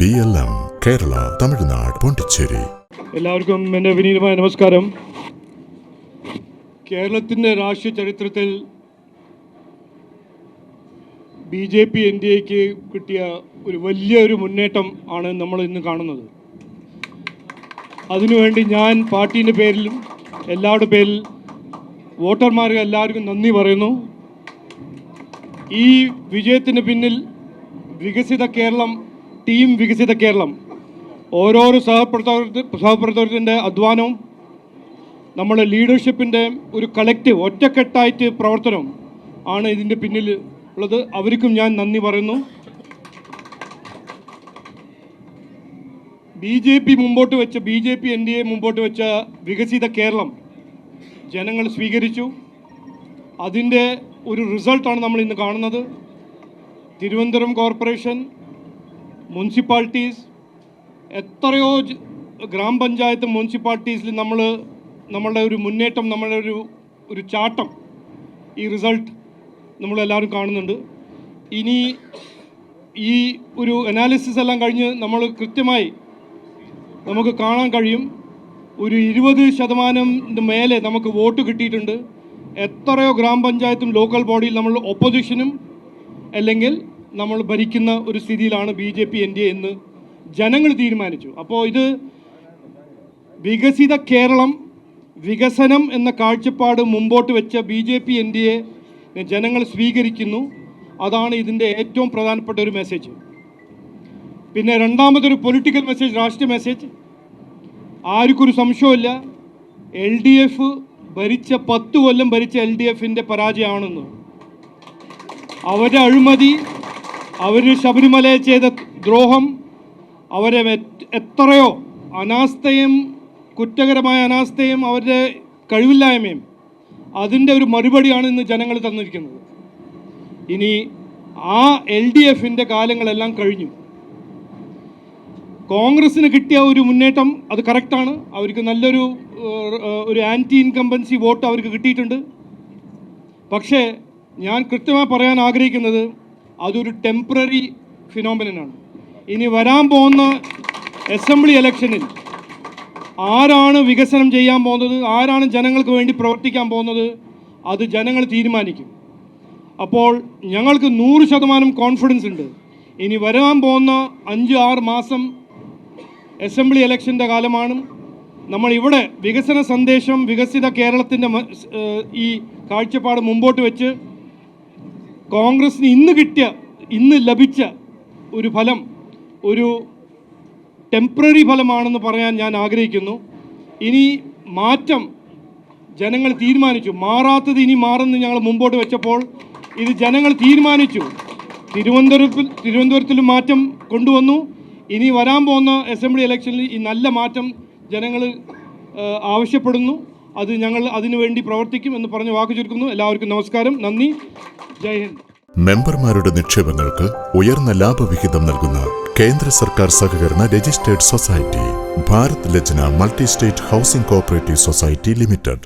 BLM Kerala, Tamil Nadu, Pondicherry. എല്ലാവർക്കും എൻ്റെ വിനീതമായ നമസ്കാരം. കേരളത്തിൻ്റെ രാഷ്ട്രീയ ചരിത്രത്തിൽ BJP NDAക്ക് കിട്ടിയ ഒരു വലിയൊരു മുന്നേറ്റം ആണ് നമ്മൾ ഇന്ന് കാണുന്നത്. അതിനുവേണ്ടി ഞാൻ പാർട്ടീൻ്റെ പേരിലും എല്ലാവരുടെ പേരിൽ വോട്ടർമാർക്ക് എല്ലാവർക്കും നന്ദി പറയുന്നു. ഈ വിജയത്തിന് പിന്നിൽ വികസിത കേരളം ടീം വികസിത കേരളം ഓരോരോ സഹപ്രവർത്തകരുടെ അധ്വാനവും നമ്മുടെ ലീഡർഷിപ്പിൻ്റെ ഒരു കളക്റ്റീവ് ഒറ്റക്കെട്ടായിട്ട് പ്രവർത്തനം ആണ് ഇതിൻ്റെ പിന്നിൽ ഉള്ളത്. അവർക്കും ഞാൻ നന്ദി പറയുന്നു. BJP NDA മുമ്പോട്ട് വെച്ച വികസിത കേരളം ജനങ്ങൾ സ്വീകരിച്ചു. അതിൻ്റെ ഒരു റിസൾട്ടാണ് നമ്മൾ ഇന്ന് കാണുന്നത്. തിരുവനന്തപുരം കോർപ്പറേഷൻ, മുനിസിപ്പാലിറ്റീസ്, എത്രയോ ഗ്രാമപഞ്ചായത്ത് മുനിസിപ്പാലിറ്റീസിൽ നമ്മളുടെ ഒരു മുന്നേറ്റം, നമ്മളുടെ ഒരു ചാട്ടം, ഈ റിസൾട്ട് നമ്മളെല്ലാവരും കാണുന്നുണ്ട്. ഇനി ഈ ഒരു അനാലിസിസ് എല്ലാം കഴിഞ്ഞ് നമ്മൾ കൃത്യമായി നമുക്ക് കാണാൻ കഴിയും, ഒരു 20% മേലെ നമുക്ക് വോട്ട് കിട്ടിയിട്ടുണ്ട്. എത്രയോ ഗ്രാമപഞ്ചായത്തും ലോക്കൽ ബോഡിയിൽ നമ്മൾ ഒപ്പോസിഷനും അല്ലെങ്കിൽ നമ്മൾ ഭരിക്കുന്ന ഒരു സ്ഥിതിയിലാണ് BJP NDA എന്ന് ജനങ്ങൾ തീരുമാനിച്ചു. അപ്പോൾ ഇത് വികസിത കേരളം, വികസനം എന്ന കാഴ്ചപ്പാട് മുമ്പോട്ട് വെച്ച BJP NDA ജനങ്ങൾ സ്വീകരിക്കുന്നു. അതാണ് ഇതിൻ്റെ ഏറ്റവും പ്രധാനപ്പെട്ട ഒരു മെസ്സേജ്. പിന്നെ രണ്ടാമതൊരു പൊളിറ്റിക്കൽ മെസ്സേജ്, രാഷ്ട്രീയ മെസ്സേജ്. ആർക്കൊരു സംശയമില്ല, LDF ഭരിച്ച 10 കൊല്ലം ഭരിച്ച LDFൻ്റെ പരാജയമാണെന്ന്. അവരുടെ അഴിമതി, അവർ ശബരിമലയെ ചെയ്ത ദ്രോഹം, അവരെ എത്രയോ അനാസ്ഥയും കുറ്റകരമായ അനാസ്ഥയും അവരുടെ കഴിവില്ലായ്മയും, അതിൻ്റെ ഒരു മറുപടിയാണ് ഇന്ന് ജനങ്ങൾ തന്നിരിക്കുന്നത്. ഇനി ആ LDFൻ്റെ കാലങ്ങളെല്ലാം കഴിഞ്ഞു. കോൺഗ്രസ്സിന് കിട്ടിയ ഒരു മുന്നേറ്റം അത് കറക്റ്റാണ്. അവർക്ക് നല്ലൊരു ആൻറ്റി ഇൻകംബൻസി വോട്ട് അവർക്ക് കിട്ടിയിട്ടുണ്ട്. പക്ഷേ ഞാൻ കൃത്യമായി പറയാൻ ആഗ്രഹിക്കുന്നത് അതൊരു ടെമ്പററി ഫിനോമിനനാണ്. ഇനി വരാൻ പോകുന്ന അസംബ്ലി ഇലക്ഷനിൽ ആരാണ് വികസനം ചെയ്യാൻ പോകുന്നത്, ആരാണ് ജനങ്ങൾക്ക് വേണ്ടി പ്രവർത്തിക്കാൻ പോകുന്നത്, അത് ജനങ്ങൾ തീരുമാനിക്കും. അപ്പോൾ ഞങ്ങൾക്ക് 100% കോൺഫിഡൻസ് ഉണ്ട്. ഇനി വരാൻ പോകുന്ന 5-6 മാസം അസംബ്ലി ഇലക്ഷൻ്റെ കാലമാണ്. നമ്മളിവിടെ വികസന സന്ദേശം, വികസിത കേരളത്തിൻ്റെ ഈ കാഴ്ചപ്പാട് മുമ്പോട്ട് വെച്ച് കോൺഗ്രസിന് ഇന്ന് ലഭിച്ച ഒരു ഫലം ഒരു ടെമ്പററി ഫലമാണെന്ന് പറയാൻ ഞാൻ ആഗ്രഹിക്കുന്നു. ഇനി മാറ്റം ജനങ്ങൾ തീരുമാനിച്ചു. മാറാത്തത് ഇനി മാറുമെന്ന് ഞങ്ങൾ മുമ്പോട്ട് വെച്ചപ്പോൾ ഇത് ജനങ്ങൾ തീരുമാനിച്ചു. തിരുവനന്തപുരത്തിലും മാറ്റം കൊണ്ടുവന്നു. ഇനി വരാൻ പോകുന്ന അസംബ്ലി ഇലക്ഷനിൽ ഈ നല്ല മാറ്റം ജനങ്ങൾ ആവശ്യപ്പെടുന്നു. അത് ഞങ്ങൾ അതിനുവേണ്ടി പ്രവർത്തിക്കും എന്ന് പറഞ്ഞ് വാക്ക് ചുരുക്കുന്നു. എല്ലാവർക്കും നമസ്കാരം, നന്ദി, ജയ് ഹിന്ദ്. മെമ്പർമാരുടെ നിക്ഷേപങ്ങൾക്ക് ഉയർന്ന ലാഭവിഹിതം നൽകുന്ന കേന്ദ്ര സർക്കാർ സഹകരണ registered society Bharat Lajna multi state housing cooperative society limited.